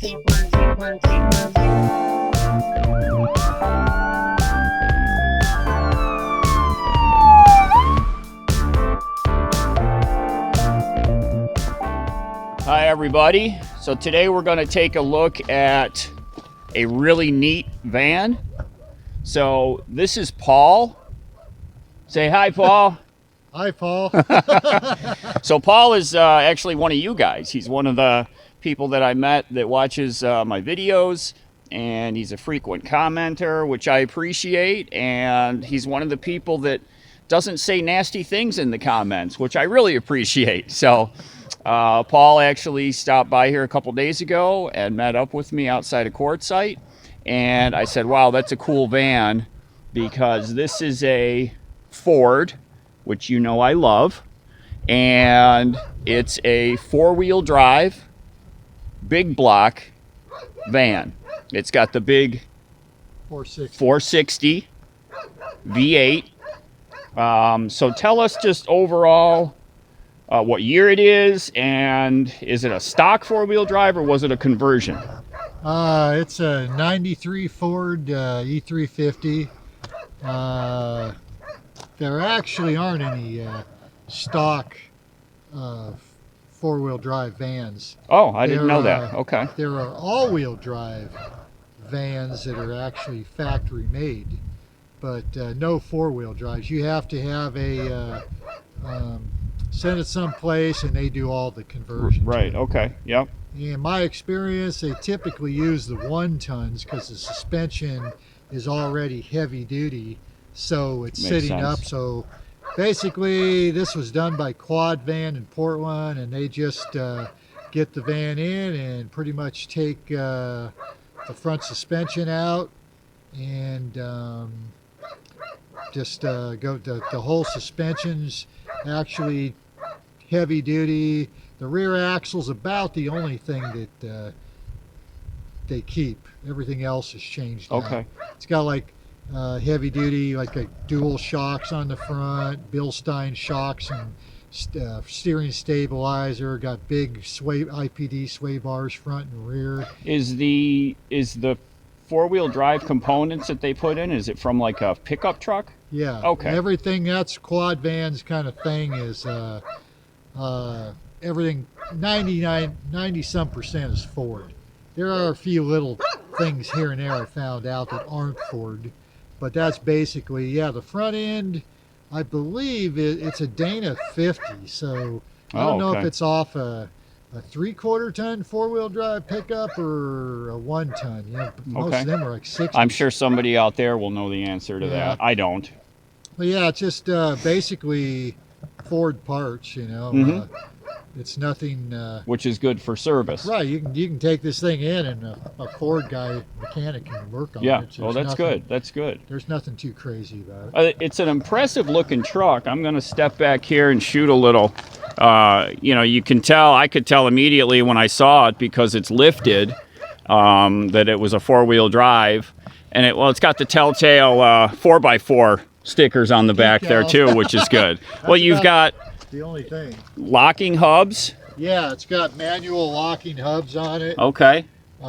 Take one, take one, take one. Hi everybody. So today we're going to take a look at a really neat van. So this is Paul. Say hi, Paul. Hi, Paul. So Paul is actually one of you guys. He's one of the people that I met that watches my videos, and he's a frequent commenter, which I appreciate, and he's one of the people that doesn't say nasty things in the comments, which I really appreciate. So Paul actually stopped by here a couple days ago and met up with me outside of Quartzsite, and I said, wow, that's a cool van, because this is a Ford, which you know I love, and it's a four-wheel drive, big block van. It's got the big 460 V8. So tell us just overall what year it is, and is it a stock four-wheel drive or was it a conversion? It's a 93 Ford E350. There actually aren't any stock four-wheel drive vans. Oh, I didn't know that. Okay. There are all-wheel drive vans that are actually factory made, but no four-wheel drives. You have to have a send it someplace and they do all the conversion. Right. Okay. Yep. In my experience, they typically use the 1-tons because the suspension is already heavy duty, so it's Makes sitting sense. up. So basically this was done by Quad Van in Portland, and they just get the van in and pretty much take the front suspension out and just go the whole suspension's actually heavy duty. The rear axle's about the only thing that they keep. Everything else has changed now. Okay. It's got like heavy duty, like a dual shocks on the front, Bilstein shocks and steering stabilizer. Got big sway IPD sway bars front and rear. Is the four-wheel drive components that they put in, is it from like a pickup truck? Yeah. Okay. Everything that's Quad Van's kind of thing is everything 90-some% is Ford. There are a few little things here and there I found out that aren't Ford, but that's basically, yeah, the front end, I believe it's a Dana 50, so I don't know if it's off a 3/4 ton four-wheel drive pickup or a 1-ton. You know, most of them are like 60. I'm sure somebody out there will know the answer to that. I don't. But yeah, it's just basically Ford parts, you know. It's nothing. Which is good for service. Right, you can take this thing in and a Ford guy mechanic can work on it. Yeah. So Oh, that's good. That's good. There's nothing too crazy about it. It's an impressive looking truck. I'm going to step back here and shoot a little. You know, you can tell, I could tell immediately when I saw it, because it's lifted, that it was a four-wheel drive. And it's got the telltale 4x4 stickers on the back there too, which is good. Well, you've got the only thing. Locking hubs. Yeah, it's got manual locking hubs on it. Okay. It's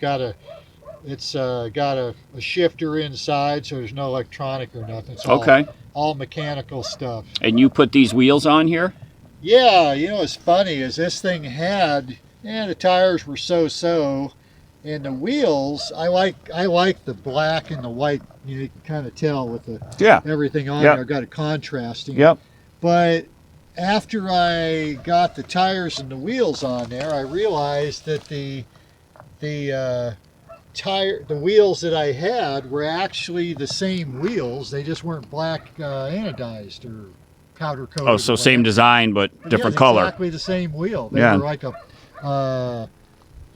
got a shifter inside, so there's no electronic or nothing. It's all mechanical stuff. And you put these wheels on here? Yeah, you know what's funny is this thing had, the tires were so-so, and the wheels, I like the black and the white. You can kind of tell with the everything on there. Got a contrasting. Yep. But after I got the tires and the wheels on there, I realized that the wheels that I had were actually the same wheels. They just weren't black anodized or powder coated. Oh, so same design but different color. Exactly the same wheel. They were like a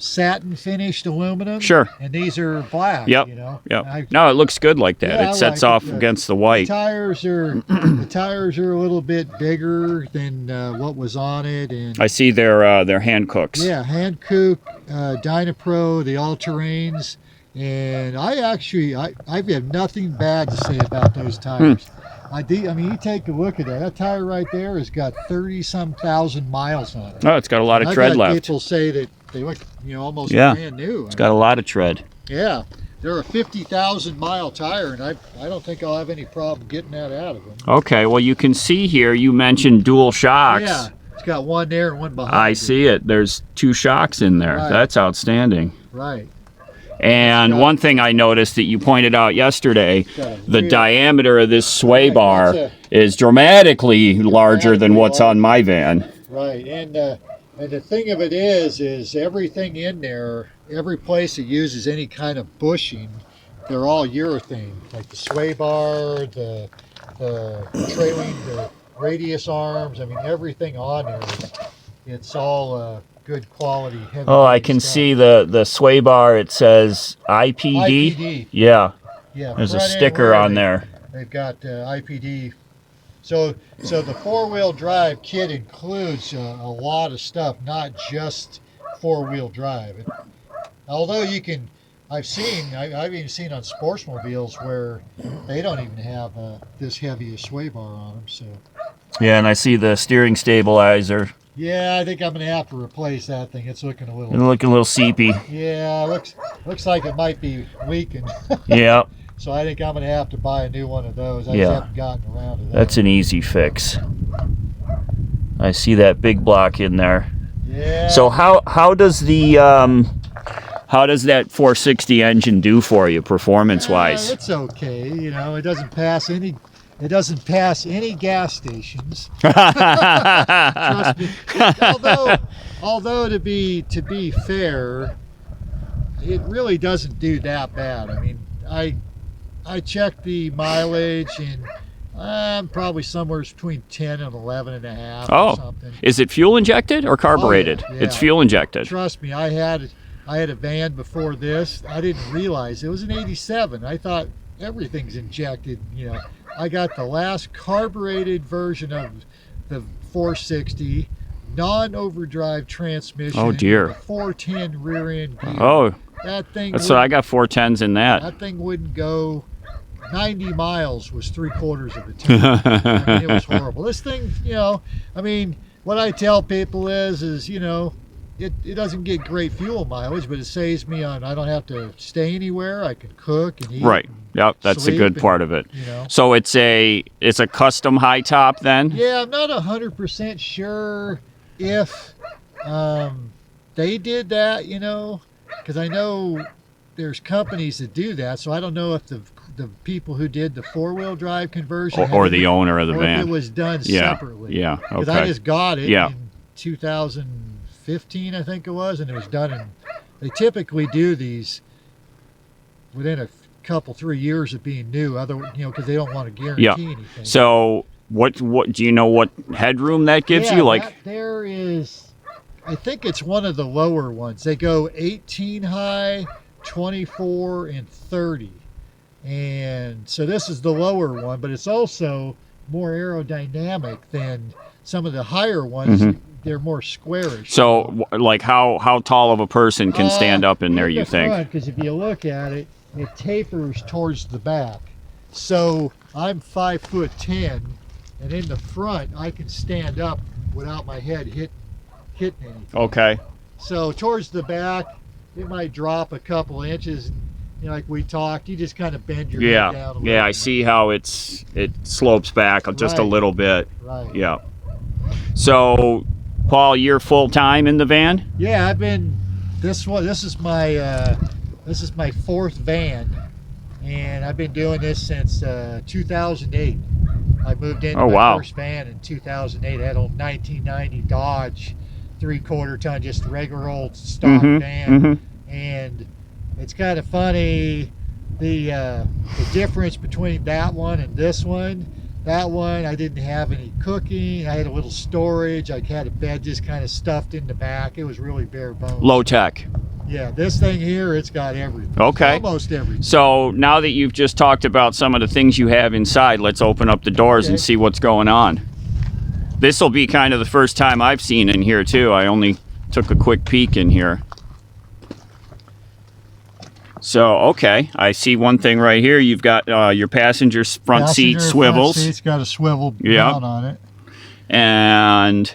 satin finished aluminum. Sure. And these are black. Yep. You know. Yep. No, it looks good like that. Yeah, it sets like off against the white. The tires are a little bit bigger than what was on it, and I see they're hand cooks. yeah, Hankook, Dynapro, the all terrains, and I have nothing bad to say about those tires. I mean, you take a look at that. That tire right there has got 30-some thousand miles on it. Oh, it's got a lot of tread left. People say that they look, you know, almost Yeah. brand new. It's got a lot of tread. Yeah, they're a 50,000 mile tire, and I don't think I'll have any problem getting that out of them. Okay, well you can see here, you mentioned dual shocks. Yeah, it's got one there and one behind. I see it. There's 2 shocks in there. Right. That's outstanding. Right. And got- one thing I noticed that you pointed out yesterday, got a the real- diameter of this sway Right, bar that's is dramatically larger than Dramatically what's on my van. Right, and the thing of it is everything in there, every place that uses any kind of bushing, they're all urethane, like the sway bar, the trailing, the radius arms. I mean, everything on there, it's all good quality. Heavy Oh, I can stuff. see the sway bar. It says IPD. IPD. Yeah, Yeah, there's a front end sticker rear, on there. They've got IPD. So the 4-wheel drive kit includes a lot of stuff, not just 4-wheel drive. Although you can, I've even seen on sportsmobiles where they don't even have this heavy a sway bar on them. So Yeah, and I see the steering stabilizer. yeah, I think I'm gonna have to replace that thing. It's looking a It's little. looking a little seepy. Yeah, looks like it might be leaking. Yeah, So I think I'm gonna have to buy a new one of those. I Yeah. just haven't gotten around to that. that's an easy fix. I see that big block in there. Yeah. So how does the how does that 460 engine do for you performance wise? It's okay. You know, it doesn't pass any gas stations. Trust me. Although to be fair, it really doesn't do that bad. I mean, I checked the mileage, and I'm probably somewhere between 10 and 11 and a half or Oh, something. is it fuel injected or carbureted? yeah. It's fuel injected. Trust me, I had a van before this. I didn't realize it was an 87. I thought everything's injected. You know, I got the last carbureted version of the 460, non-overdrive transmission. Oh, dear. with a 410 rear end gear. Oh, that thing. so I got 410s in that. That thing wouldn't go 90 miles was 3/4 of the tank. I mean, it was horrible. This thing, you know, I mean, what I tell people is, you know, it doesn't get great fuel mileage, but it saves me on, I don't have to stay anywhere. I can cook and eat. Right. Yep, that's the sleep good and, part of it. You know. So it's a custom high top then? Yeah, I'm not 100% sure if they did that, you know, because I know there's companies that do that, so I don't know if the people who did the 4-wheel drive conversion Or the owner of the or van. if it was done Yeah, separately. yeah, Because I okay. just got it Yeah. in 2015, I think it was, and it was done in. They typically do these within a couple 3 years of being new, because they don't want to guarantee Yeah. anything. So what do you know what headroom that gives Yeah, you? Like that there is, I think it's one of the lower ones. They go 18 high, 24, and 30. And so this is the lower one, but it's also more aerodynamic than some of the higher ones. Mhm. They're more squarish. so like how tall of a person can stand up in there, you think? Because if you look at it, it tapers towards the back. So I'm 5'10", and in the front I can stand up without my head hitting anything. Okay. So towards the back, it might drop a couple inches. And, you know, like we talked, you just kind of bend your head down a little. Yeah, I see how it slopes back just a Right. little bit. Right. Yeah. So Paul, you're full time in the van? Yeah, I've been. This is my fourth van, and I've been doing this since 2008. I moved into Oh, my wow. first van in 2008. I had a 1990 Dodge 3/4 ton, just a regular old stock van. And it's kind of funny, the difference between that one and this one. That one, I didn't have any cooking. I had a little storage. I had a bed just kind of stuffed in the back. It was really bare bones. Low tech. Yeah, this thing here, it's got everything. Okay. Almost everything. So now that you've just talked about some of the things you have inside, let's open up the doors and Okay. see what's going on. This will be kind of the first time I've seen in here too. I only took a quick peek in here. So, okay, I see one thing right here. You've got your passenger's front seat Passenger swivels. Front seat's got a swivel Yeah. mount on it. And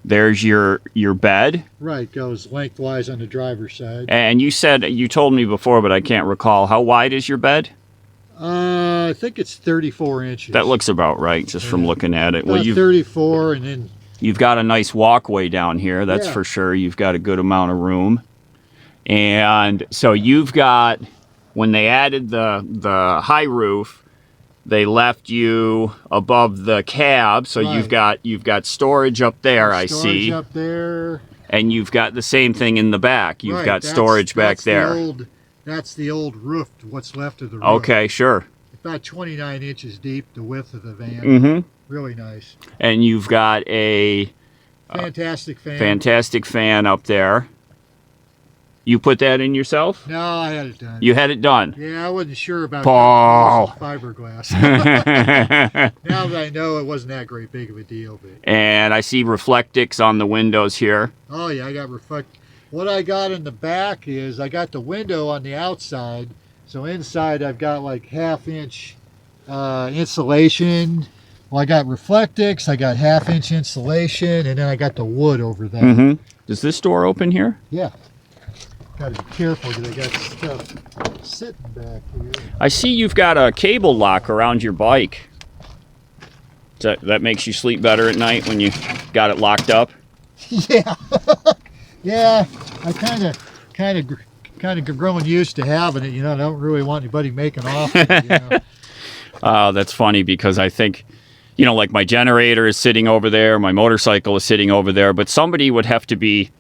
There's your bed. Right, goes lengthwise on the driver's side. And you told me before, but I can't recall. How wide is your bed? I think it's 34 inches. That looks about right, just from looking at it. About 34, and then you've got a nice walkway down here, that's for sure. You've got a good amount of room. And so you've got, when they added the high roof, they left you above the cab, so you've got storage up there, I see. Storage up there. And you've got the same thing in the back. You've got storage back there. That's the old roof, what's left of the roof. Okay, sure. About 29 inches deep, the width of the van. Mm-hmm. Really nice. And you've got a fantastic fan. Fantastic fan up there. You put that in yourself? No, I had it done. You had it done? Yeah, I wasn't sure about Paul. Fiberglass. Now that I know, it wasn't that great big of a deal. But. And I see Reflectix on the windows here. Oh yeah, I got Reflect. What I got in the back is I got the window on the outside. So inside I've got like 1/2 inch insulation. Well, I got Reflectix, I got 1/2 inch insulation, and then I got the wood over there. Mm-hmm. Does this door open here? Yeah. Got to be careful because I got stuff sitting back here. I see you've got a cable lock around your bike. That makes you sleep better at night when you got it locked up? Yeah. Yeah, I kind of growing used to having it, you know. I don't really want anybody making off with it, you know. That's funny because I think, you know, like my generator is sitting over there, my motorcycle is sitting over there, but somebody would have to be,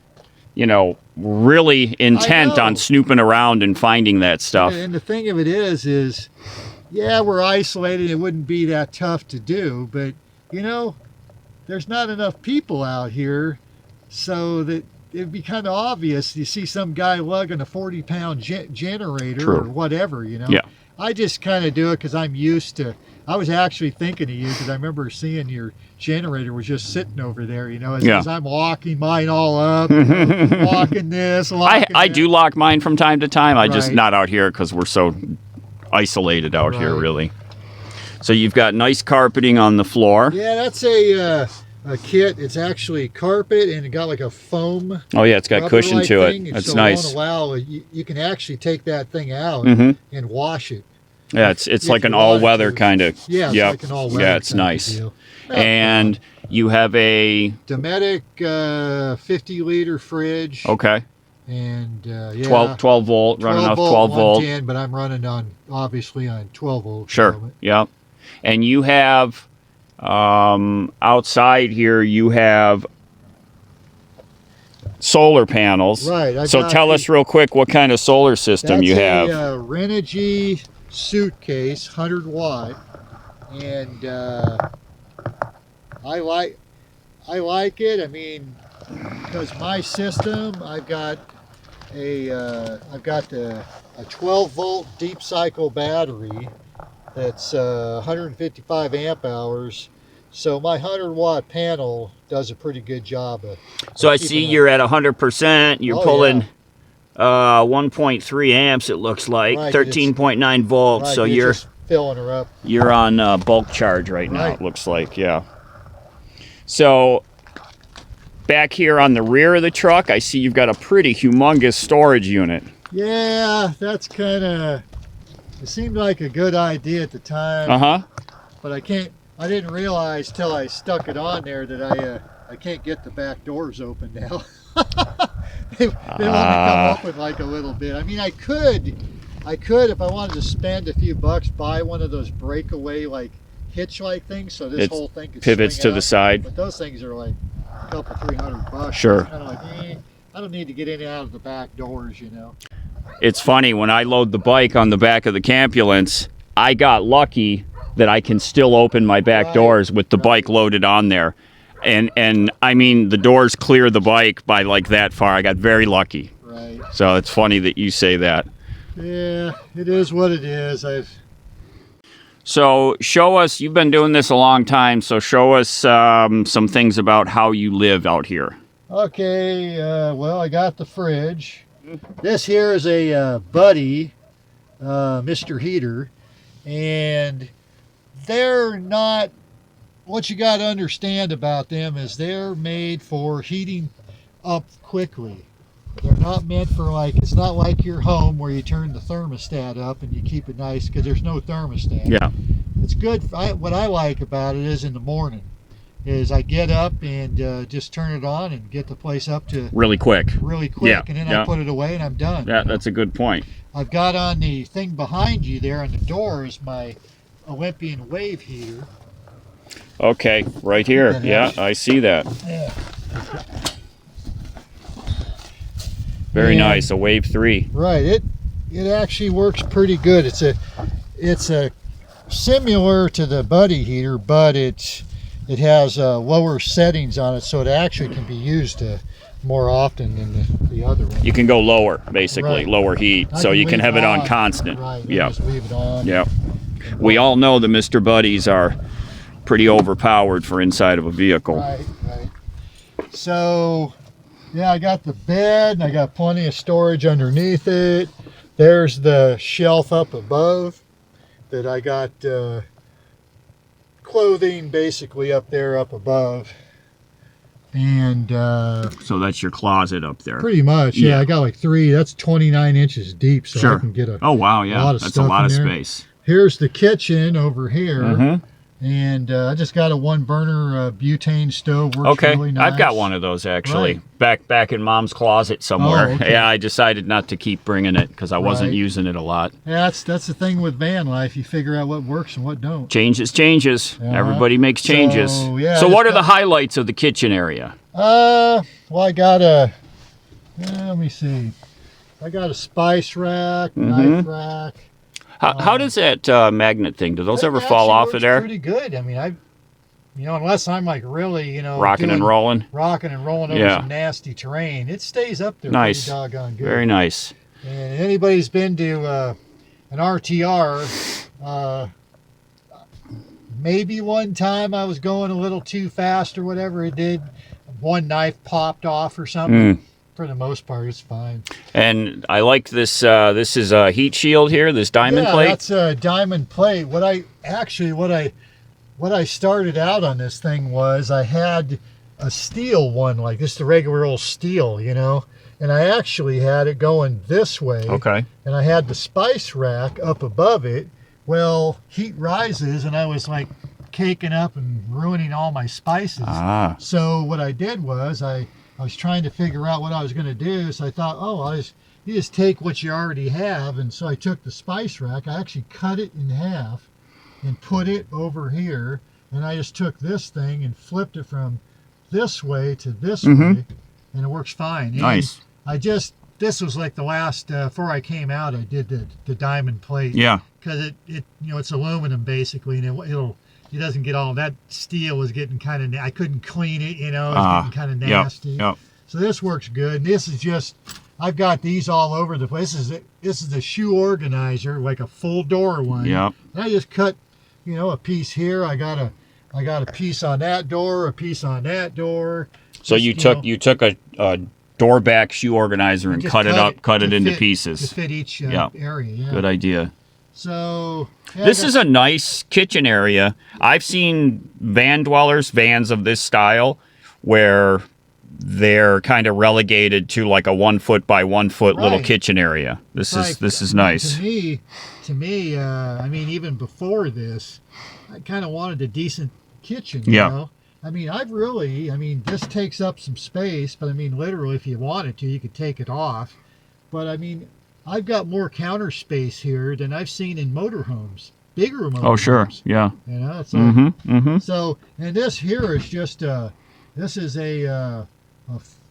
you know, really intent on snooping around and finding that stuff. And the thing of it is, yeah, we're isolated. It wouldn't be that tough to do, but, you know, there's not enough people out here so that it'd be kind of obvious. You see some guy lugging a 40-pound generator or whatever, you know. Yeah. I just kind of do it because I'm used to. I was actually thinking of you because I remember seeing your generator was just sitting over there, you know, as I'm locking mine all up, locking this, locking I that. do lock mine from time to time. I just not out here because we're so isolated out here, really. So you've got nice carpeting on the floor. Yeah, that's a kit. It's actually carpet and it got like a foam. Oh yeah, it's got cushion to it. That's nice. It won't allow, you can actually take that thing out and wash it. Yeah, it's like an all-weather kind of. Yeah, it's like an all-weather. Yeah, it's nice. And you have a Dometic 50-liter fridge. Okay. And 12 volt, running off 12 volt. 110, but I'm running obviously on 12 volt. Sure. Yeah. And you have outside here you have solar panels. Right. So tell us real quick what kind of solar system you have. That's a Renogy suitcase, 100 watt, and I like it. I mean, because my system, I've got a 12 volt deep cycle battery that's 155 amp hours. So my 100 watt panel does a pretty good job of. So I see you're at 100%. You're pulling 1.3 amps. It looks like 13.9 volts. Right, so you're just filling her up. You're on bulk charge right now. It looks like, yeah. So back here on the rear of the truck, I see you've got a pretty humongous storage unit. Yeah, that's kind of. It seemed like a good idea at the time. But I didn't realize till I stuck it on there that I can't get the back doors open now. they let me come up with like a little bit. I mean, I could if I wanted to spend a few bucks, buy one of those breakaway like hitch-like things, so this whole thing could pivots to the side. But those things are like a couple $300. Sure. It's kind of like, I don't need to get in and out of the back doors, you know. It's funny, when I load the bike on the back of the Campulance, I got lucky that I can still open my back doors with the bike loaded on there. And I mean, the doors clear the bike by like that far. I got very lucky. Right. So it's funny that you say that. Yeah, it is what it is. So show us, you've been doing this a long time, so show us some things about how you live out here. Okay, well, I got the fridge. This here is a Buddy, Mr. Heater, and they're not what you got to understand about them is they're made for heating up quickly. They're not meant for, like, it's not like your home where you turn the thermostat up and you keep it nice, because there's no thermostat. Yeah. It's good. What I like about it is in the morning is I get up and just turn it on and get the place up to Really quick. Yeah, and then yeah. I put it away and I'm done. Yeah, that's a good point. I've got on the thing behind you there on the door is my Olympian wave heater. Okay, right here. Yeah, I see that. Yeah. Very And- nice. A Wave 3. Right. It actually works pretty good. It's a similar to the Buddy heater, but it has lower settings on it, so it actually can be used more often than the other one. You can go lower, basically, Right. lower heat, I so you can leave have it on constant. Right. Yeah. Just leave it on. Yeah. We all know the Mr. Buddies are pretty overpowered for inside of a vehicle. Right. So, yeah, I got the bed, and I got plenty of storage underneath it. There's the shelf up above that I got clothing basically up there up above. And So that's your closet up there. pretty much, yeah, I got like that's 29 inches deep, so Sure. I can get Oh, wow, yeah. lot of That's a stuff lot of in there. space. Here's the kitchen over here. Mhm. And I just got a 1-burner butane stove. Works Okay, really nice. I've got one of those actually. Back in Mom's closet somewhere. Oh, okay. Yeah, I decided not to keep bringing it because I wasn't Right. using it a lot. Yeah, that's the thing with van life. You figure out what works and what don't. Changes. Uh-huh. Everybody makes changes. So, yeah, So I what are just the got- highlights of the kitchen area? Well, I got let me see. I got a spice rack, knife rack. How does that magnet thing? Do those That ever fall actually off of works there? Pretty good. I mean, unless I'm like really, Rocking and doing- rolling. rocking and rolling over Yeah. some nasty terrain, it stays up there Nice. pretty doggone good. Very nice. And anybody's been to an RTR, maybe one time I was going a little too fast or whatever it did. One knife popped off or something. For the most part, it's fine. And I like this. This is a heat shield here. This diamond plate. That's a diamond plate. What I started out on this thing was I had a steel one, like this, the regular old steel, and I actually had it going this way. Okay. And I had the spice rack up above it. Well, heat rises, and I was like caking up and ruining all my spices. Ah. So what I did was I was trying to figure out what I was going to do. So I thought, you just take what you already have. And so I took the spice rack. I actually cut it in half and put it over here. And I just took this thing and flipped it from this way to this way. And it works fine. And Nice. this was like the last, before I came out, I did the diamond plate. Yeah. Because it's aluminum basically, and it doesn't get all that steel was getting kind of. I couldn't clean it, it was getting kind of nasty. Yep. So this works good. And this is just, I've got these all over the place. This is a shoe organizer, like a full door one. Yep. And I just cut, a piece here. I got a piece on that door, a piece on that door. So Just, you took a door back shoe organizer and just cut it to into fit- pieces. to fit each Yeah. area. Yeah. Good idea. So yeah, This is a nice kitchen area. I've seen vans of this style where they're kind of relegated to like a 1 foot by 1 foot little Right. kitchen area. This is nice. To me, I mean, even before this, I kind of wanted a decent kitchen. Yeah. This takes up some space, but I mean, literally, if you wanted to, you could take it off. But I mean, I've got more counter space here than I've seen in motorhomes, bigger motorhomes. Oh, sure. Yeah. It's like, So, and this here is just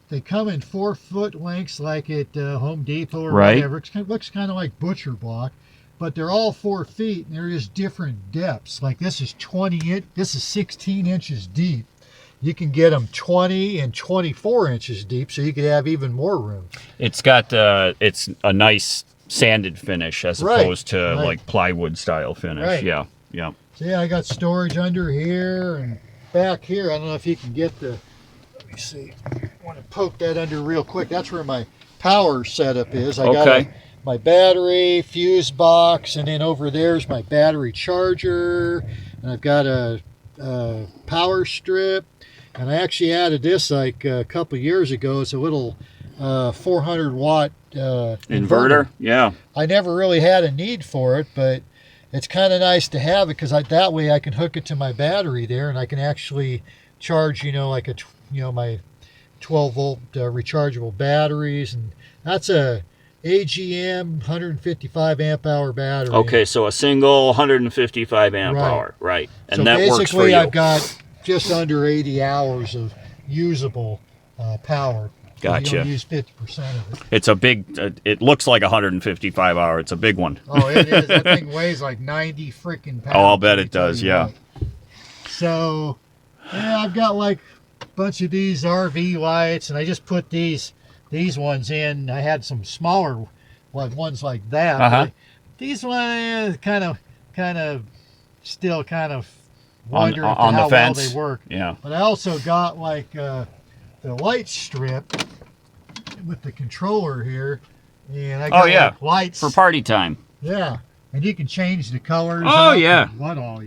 they come in 4 foot lengths like at Home Depot or Right. whatever. It looks kind of like butcher block, but they're all 4 feet and there is different depths. Like this is 16 inches deep. You can get them 20 and 24 inches deep, so you could have even more room. it's got it's a nice sanded finish as Right, opposed to right. like plywood style finish. Right. Yeah. So yeah, I got storage under here and back here. I don't know if you can get let me see. I want to poke that under real quick. That's where my power setup is. I got Okay. my battery, fuse box, and then over there's my battery charger. And I've got a power strip, and I actually added this like a couple years ago. It's a little 400 watt Inverter. Yeah. I never really had a need for it, but it's kind of nice to have it because that way I can hook it to my battery there, and I can actually charge, like my 12 volt rechargeable batteries, and that's a AGM 155 amp hour battery. Okay, so a single 155 amp hour, right? And so that works for you. Basically, I've got just under 80 hours of usable power. Gotcha. You only use 50% of it. It's a big. It looks like 155 hour. It's a big one. Oh, it is. That thing weighs like 90 freaking pounds. Oh, I'll bet it does. Yeah. So, yeah, I've got like a bunch of these RV lights, and I just put these ones in. I had some smaller ones like that. Uh-huh. These ones kind of still kind of wondering on how the fence. well they work. Yeah. But I also got like the light strip with the controller here, and I got like lights for party time. Yeah, and you can change the colors. Oh yeah. What all,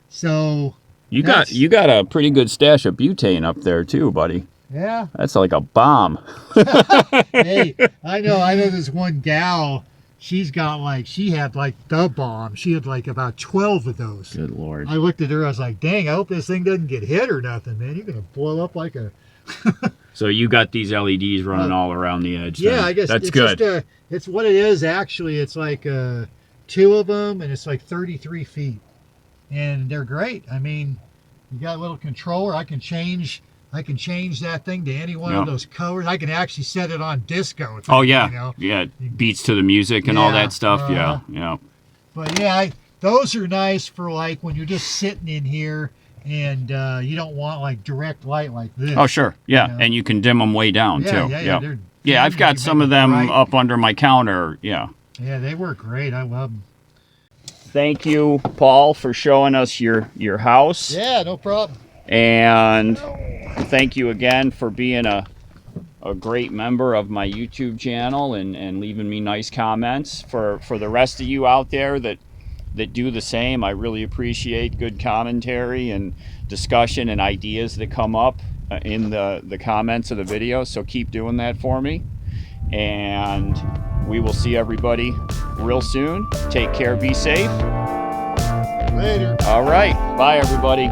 So you got a pretty good stash of butane up there too, buddy. Yeah. That's like a bomb. Hey, I know this one gal, she had like the bomb. She had like about 12 of those. Good Lord. I looked at her, I was like, dang, I hope this thing doesn't get hit or nothing, man. You're going to blow up like a... So you got these LEDs running all around the edge. Yeah, then. I guess that's it's good. Just it's what it is, actually. It's like 2 of them, and it's like 33 feet. And they're great. I mean, you got a little controller. I can change that thing to any one of those colors. I can actually set it on disco. Oh yeah, yeah, beats to the music and all that stuff. Yeah. But yeah, those are nice for like when you're just sitting in here and you don't want like direct light like this. Oh sure, yeah, and you can dim them way down too. Yeah, I've got some of them up under my counter. Yeah. Yeah, they work great. I love them. Thank you, Paul, for showing us your house. Yeah, no problem. And thank you again for being a great member of my YouTube channel and leaving me nice comments. For the rest of you out there that do the same, I really appreciate good commentary and discussion and ideas that come up in the comments of the video. So keep doing that for me. And we will see everybody real soon. Take care, be safe. Later. All right, bye everybody.